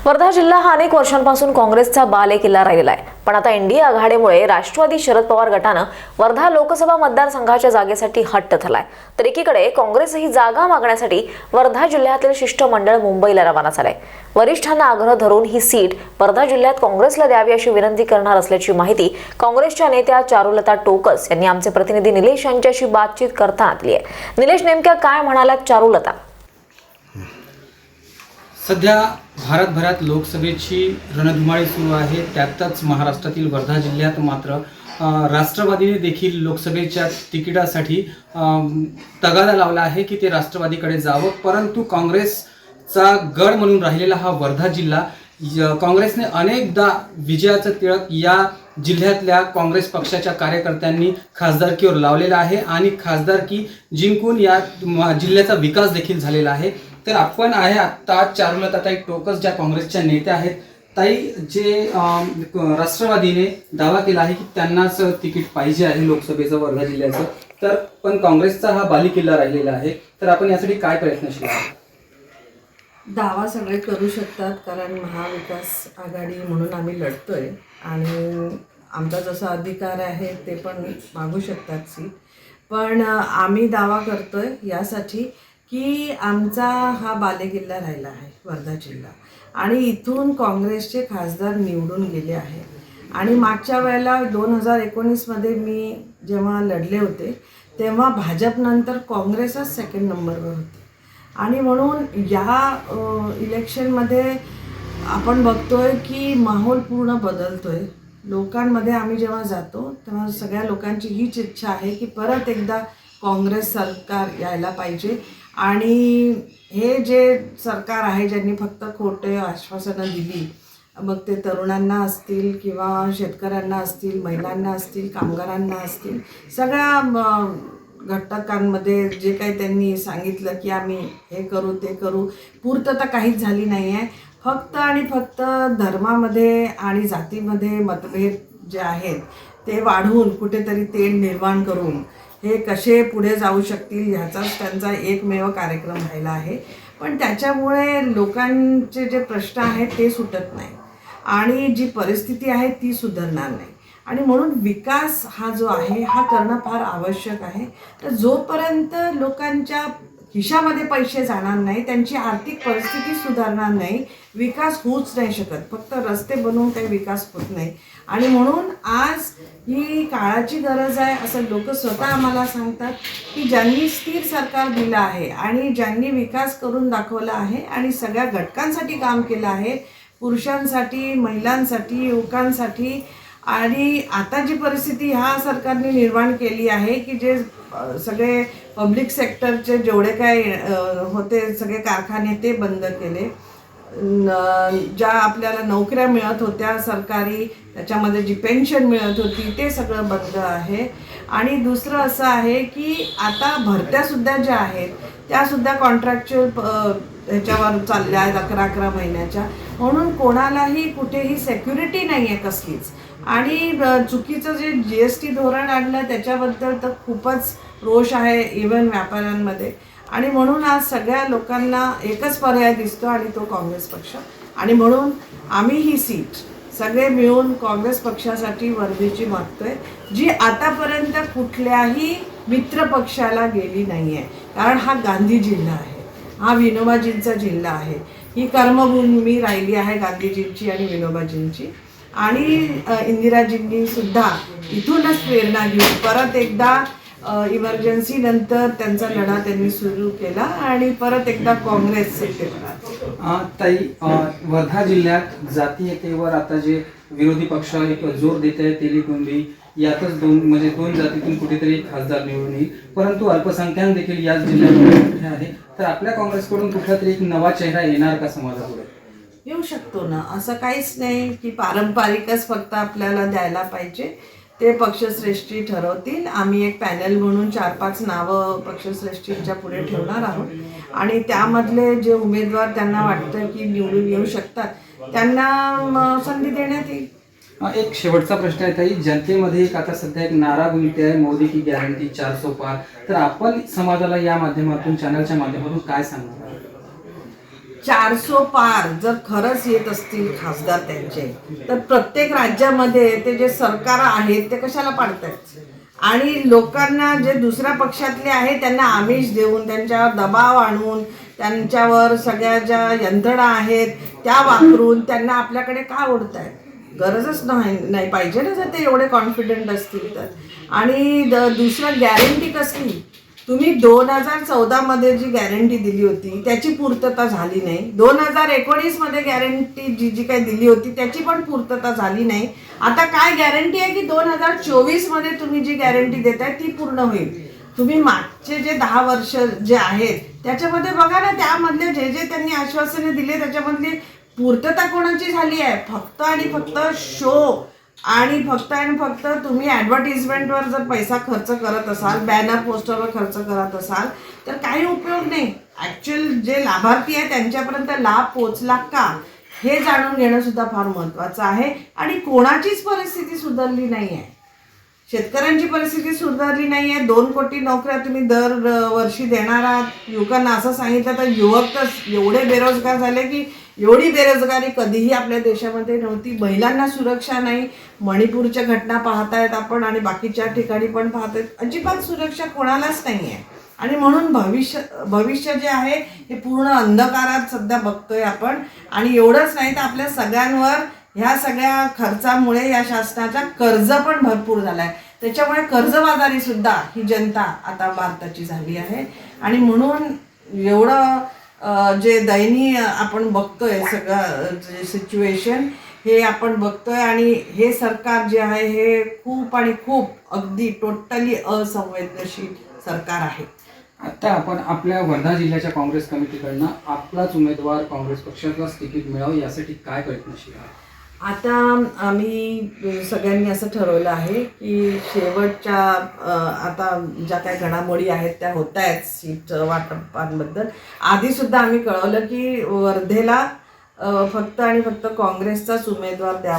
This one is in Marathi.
वर्धा जिल्हा हा अनेक वर्षांपासून काँग्रेसचा बालेकिल्ला राहिलेला आहे. पण आता इंडिया आघाडीमुळे राष्ट्रवादी शरद पवार गटानं वर्धा लोकसभा मतदारसंघाच्या जागेसाठी हट्ट धरलाय. तर एकीकडे काँग्रेस ही जागा मागण्यासाठी वर्धा जिल्ह्यातील शिष्टमंडळ मुंबईला रवाना झालंय. वरिष्ठांना आग्रह धरून ही सीट वर्धा जिल्ह्यात काँग्रेसला द्यावी अशी विनंती करणार असल्याची माहिती काँग्रेसच्या नेत्या चारुलता टोकस यांनी आमचे प्रतिनिधी निलेश यांच्याशी बातचीत करताना दिली आहे. निलेश, नेमक्या काय म्हणाल्यात चारुलता? सध्या भारतभरात लोकसभेची रणधुमाळी सुरू आहे. त्यातच महाराष्ट्रातील वर्धा जिल्ह्यात मात्र राष्ट्रवादीने देखील लोकसभेच्या तिकिटासाठी तगादा लावला आहे की ते राष्ट्रवादीकडे जावं. परंतु काँग्रेसचा गड म्हणून राहिलेला हा वर्धा जिल्हा, काँग्रेसने अनेकदा विजयाचं टिळक या जिल्ह्यातल्या काँग्रेस पक्षाच्या कार्यकर्त्यांनी खासदारकीवर लावलेला आहे आणि खासदारकी जिंकून या जिल्ह्याचा विकास देखील झालेला आहे. तर आपण आहे आत्ता चारुलताताई टोकस, ज्या काँग्रेसच्या नेत्या आहेत. ताई, जे राष्ट्रवादीने दावा केला आहे की त्यांनाच तिकीट पाहिजे आहे लोकसभेचं वर्धा जिल्ह्याचं, तर पण काँग्रेसचा हा बालेकिल्ला राहिलेला आहे. तर आपण यासाठी काय प्रयत्नशील आहात? दावा सगळे करू शकतात, कारण महाविकास आघाडी म्हणून आम्ही लढतोय आणि आमचा जसा अधिकार आहे ते पण मागू शकतात सीट. पण आम्ही दावा करतोय यासाठी की आमचा हा बालेकिल्ला राहिला आहे वर्धा जिल्हा, आणि इथून काँग्रेसचे खासदार निवडून गेले आहेत. आणि मागच्या वेळेला 2019मध्ये मी जेव्हा लढले होते तेव्हा भाजपनंतर काँग्रेसच सेकंड नंबरवर होते. आणि म्हणून या इलेक्शनमध्ये आपण बघतोय की माहोल पूर्ण बदलतोय. लोकांमध्ये आम्ही जेव्हा जातो तेव्हा सगळ्या लोकांची हीच इच्छा आहे की परत एकदा काँग्रेस सरकार यायला पाहिजे. आणि हे जे सरकार आहे ज्यांनी फक्त खोटे आश्वासनं दिली, मग ते तरुणांना असतील किंवा शेतकऱ्यांना असतील, महिलांना असतील, कामगारांना असतील, सगळ्या घटकांमध्ये जे काही त्यांनी सांगितलं की आम्ही हे करू ते करू, पूर्तता काहीच झाली नाही आहे. फक्त आणि फक्त धर्मामध्ये आणि जातीमध्ये मतभेद जे आहेत ते वाढवून कुठेतरी तेढ निर्माण करून हे कसे पुढे जाऊ शकतील ह्याचाच त्यांचा एकमेव कार्यक्रम राहिला आहे. पण त्याच्यामुळे लोकांचे जे प्रश्न आहेत ते सुटत नाही आणि जी परिस्थिती आहे ती सुधारणार नाही. आणि म्हणून विकास हा जो आहे हा करणं फार आवश्यक आहे. तर जोपर्यंत लोकांच्या खिशामध्ये पैसे जाणार नाही, त्यांची आर्थिक परिस्थिती सुधारणार नाही, विकास होऊच नाही शकत. फक्त रस्ते बनवून काही विकास होत नाही. आणि म्हणून आज ही काळाची गरज आहे असं लोक स्वतः आम्हाला सांगतात की ज्यांनी स्थिर सरकार दिलं आहे आणि ज्यांनी विकास करून दाखवला आहे आणि सगळ्या घटकांसाठी काम केलं आहे, पुरुषांसाठी, महिलांसाठी, युवकांसाठी, आणि आता जी परिस्थिती ह्या सरकारने निर्माण केली आहे की जे सगळे पब्लिक सेक्टरचे जेवढे काय होते सगळे कारखाने ते बंद केले, ज्या आपल्याला नोकऱ्या मिळत होत्या सरकारी, त्याच्यामध्ये जी पेन्शन मिळत होती ते सगळं बंद आहे. आणि दुसरं असं आहे की आता भरत्यासुद्धा ज्या आहेत त्यासुद्धा कॉन्ट्रॅक्च्युअल ह्याच्यावर चालल्या आहेत 11-11 महिन्याच्या. म्हणून कोणालाही कुठेही सेक्युरिटी नाही आहे कसलीच. आणि चुकीचं जे GST धोरण आणलं त्याच्याबद्दल तर खूपच रोष आहे इव्हन व्यापाऱ्यांमध्ये. आणि म्हणून आज सगळ्या लोकांना एकच पर्याय दिसतो आणि तो काँग्रेस पक्ष. आणि म्हणून आम्ही ही सीट सगळे मिळून काँग्रेस पक्षासाठी वर्धेची मागतोय, जी आतापर्यंत कुठल्याही मित्र पक्षाला गेली नाही आहे. कारण हा गांधी जिल्हा आहे, हा विनोबाजींचा जिल्हा आहे, ही कर्मभूमी राहिली आहे गांधीजींची आणि विनोबाजींची. आणि इंदिराजींनी सुद्धा इथूनच प्रेरणा घेऊन परत एकदा इमर्जन्सी नंतर त्यांचा लढा त्यांनी सुरू केला आणि परत एकदा काँग्रेस सत्तेवर. ताई, वर्धा जिल्ह्यात जातीयतेवर आता जे विरोधी पक्ष एक जोर देत आहे, तेलीगोंदी यातच दोन जातीतून कुठेतरी खासदार निवडून येईल. परंतु अल्पसंख्याक देखील याच जिल्ह्यामध्ये मोठे आहे. तर आपल्या काँग्रेसकडून कुठला तरी एक नवा चेहरा येणार का समाजापुढे? येऊ शकतो ना. असं काहीच नाही की पारंपरिकच फक्त आपल्याला द्यायला पाहिजे. ते पक्षश्रेष्ठी ठरवतील. आम्ही एक पॅनल म्हणून 4-5 नावं पक्षश्रेष्ठींच्या पुढे ठेवणार आहोत आणि त्यामधले जे उमेदवार त्यांना वाटतं की निवडून येऊ शकतात त्यांना संधी देण्यात येईल. एक शेवटचा प्रश्न आहे ताई, जनतेमध्ये एक आता सध्या एक नारा गुंजते आहे, मोदी की गॅरंटी 400 पार. तर आपण समाजाला या माध्यमातून, चॅनलच्या माध्यमातून काय सांगणार? 400 पार जर खरंच येत असतील खासदार त्यांचे, तर प्रत्येक राज्यामध्ये ते जे सरकार आहेत ते कशाला पाडतायत? आणि लोकांना जे दुसऱ्या पक्षातले आहे त्यांना आमिष देऊन, त्यांच्यावर दबाव आणून, त्यांच्यावर सगळ्या ज्या यंत्रणा आहेत त्या वापरून त्यांना आपल्याकडे का ओढतायत? गरजच नाही पाहिजे ना, जर ते एवढे कॉन्फिडंट असतील तर. आणि दुसरं गॅरंटी कसली? तुम्ही 2014 मध्ये जी गॅरंटी दिली होती त्याची पूर्तता झाली नाही. 2019 मध्ये गॅरंटी जी काही दिली होती त्याची पण पूर्तता झाली नाही. आता काय गॅरंटी आहे की 2024 मध्ये तुम्ही जी गॅरंटी देताय ती पूर्ण होईल? तुम्ही मागचे जे 10 वर्ष जे आहेत त्याच्यामध्ये बघा ना, त्यामधले जे त्यांनी आश्वासने दिले त्याच्यामधली पूर्तता कोणाची झाली आहे? फक्त आणि फक्त शो आणि फक्त तुम्ही ॲडव्हर्टिजमेंटवर जर पैसा खर्च करत असाल, बॅनर पोस्टरवर खर्च करत असाल तर काही उपयोग नाही. ॲक्च्युअल जे लाभार्थी आहे त्यांच्यापर्यंत लाभ पोचला का हे जाणून घेणं सुद्धा फार महत्त्वाचं आहे. आणि कोणाचीच परिस्थिती सुधारली नाही आहे. शेतकऱ्यांची परिस्थिती सुधारली नाही आहे. 2 कोटी नोकऱ्या तुम्ही दर वर्षी देणार आहात. युवकांना असं सांगितलं तर युवक तर एवढे बेरोजगार झाले की एवढी बेरोजगारी कधीही आपल्या देशामध्ये नव्हती. महिलांना सुरक्षा नाही. मणिपूरच्या घटना पाहतायत आपण आणि बाकीच्या ठिकाणी पण पाहतायत. अजिबात सुरक्षा कोणालाच नाही आहे. आणि म्हणून भविष्य जे आहे हे पूर्ण अंधकारात सध्या बघतोय आपण. आणि एवढंच नाही तर आपल्या सगळ्यांवर ह्या सगळ्या खर्चामुळे या शासनाचा कर्ज पण भरपूर झालाय. त्याच्यामुळे कर्जबाजारी सुद्धा ही जनता आता भारताची झाली आहे. आणि म्हणून एवढं जे दयनीय आपण बघतोय सगळं जे सिच्युएशन हे आपण बघतोय. आणि हे सरकार जे आहे हे खूप आणि खूप अगदी टोटली असंवेदनशील सरकार आहे. आता आपण आपल्या वर्धा जिल्ह्याच्या काँग्रेस कमिटीकडनं आपलाच उमेदवार काँग्रेस पक्षाचाच तिकीट मिळावं यासाठी काय प्रयत्नशील आहे? आता आम्ही सगळ्यांनी असं ठरवलं आहे की शेवटच्या आता ज्या काही घडामोडी आहेत त्या होत आहेत सीट वाटपांबद्दल. आधीसुद्धा आम्ही कळवलं की वर्धेला फक्त आणि फक्त काँग्रेसचाच उमेदवार द्यावा.